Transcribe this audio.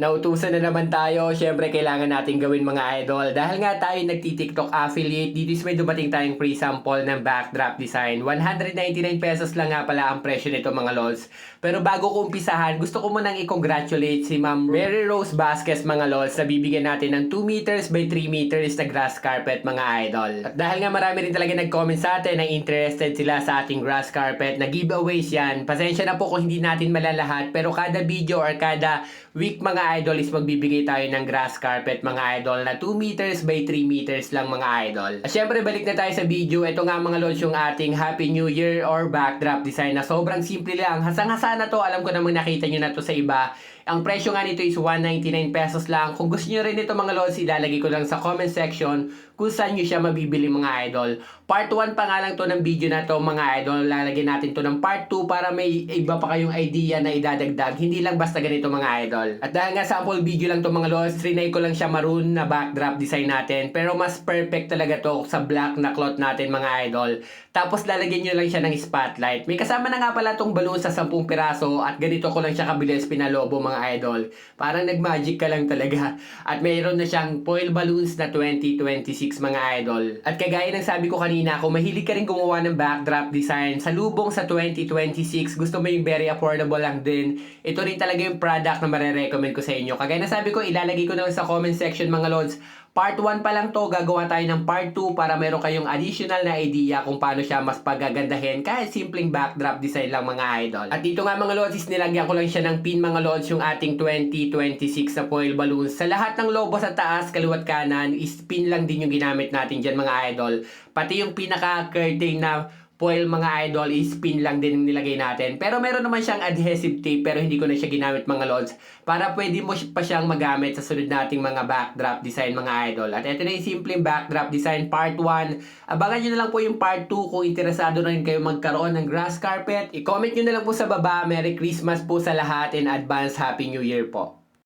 Nautusan na naman tayo, syempre kailangan natin gawin mga idol. Dahil nga tayo nagti-TikTok affiliate, dito is may dumating tayong free sample ng backdrop design. 199 pesos lang nga pala ang presyo nito mga lols. Pero bago ko umpisahan, gusto ko munang i-congratulate si Ma'am Mary Rose Vasquez mga lols na bibigyan natin ng 2 meters by 3 meters na grass carpet mga idol. At dahil nga marami rin talaga nag-comment sa atin na interested sila sa ating grass carpet na giveaways yan. Pasensya na po kung hindi natin malalahat, pero kada video or kada week mga idol is magbibigay tayo ng grass carpet mga idol na 2 meters by 3 meters lang mga idol. At syempre balik na tayo sa video. Ito nga mga lods yung ating Happy New Year or backdrop design na sobrang simple lang. Hasang-hasa na to. Alam ko namang nakita nyo na to sa iba. Ang presyo nga nito is 199 pesos lang. Kung gusto nyo rin ito mga lods, ilalagay ko lang sa comment section kung saan nyo siya mabibili mga idol. Part 1 pa nga lang to ng video na to mga idol. Lalagyan natin to ng part 2 para may iba pa kayong idea na idadagdag. Hindi lang basta ganito mga idol. At dahil nga sample video lang to mga lods, trinay ko lang siya maroon na backdrop design natin. Pero mas perfect talaga to sa black na cloth natin mga idol. Tapos lalagyan nyo lang siya ng spotlight. May kasama na nga pala tong balloon sa 10 piraso at ganito ko lang siya kabilis pinalobo mga idol. Parang nagmagic ka lang talaga. At mayroon na siyang foil balloons na 2026 mga idol. At kagaya ng sabi ko kanina, kung mahilig ka rin gumawa ng backdrop design sa lubong sa 2026, gusto mo yung very affordable lang din, ito rin talaga yung product na marerecommend ko sa inyo. Kagaya ng sabi ko, ilalagay ko na lang sa comment section mga lods. Part 1 pa lang to, gagawa tayo ng part 2 para meron kayong additional na idea kung paano siya mas pagagandahin kahit simpleng backdrop design lang mga idol. At dito nga mga lods is nilagyan ko lang siya ng pin mga lods yung ating 2026 na foil balloons. Sa lahat ng lobo sa taas, kaliwat kanan, is pin lang din yung ginamit natin dyan mga idol. Pati yung pinaka-curtain na foil mga idol is pin lang din nilagay natin. Pero meron naman siyang adhesive tape pero hindi ko na siya ginamit mga lods para pwede mo pa siyang magamit sa sunod nating mga backdrop design mga idol. At ito na yung simpleng backdrop design part 1. Abangan nyo na lang po yung part 2 kung interesado na rin kayo magkaroon ng grass carpet. I-comment nyo na lang po sa baba. Merry Christmas po sa lahat and advance Happy New Year po.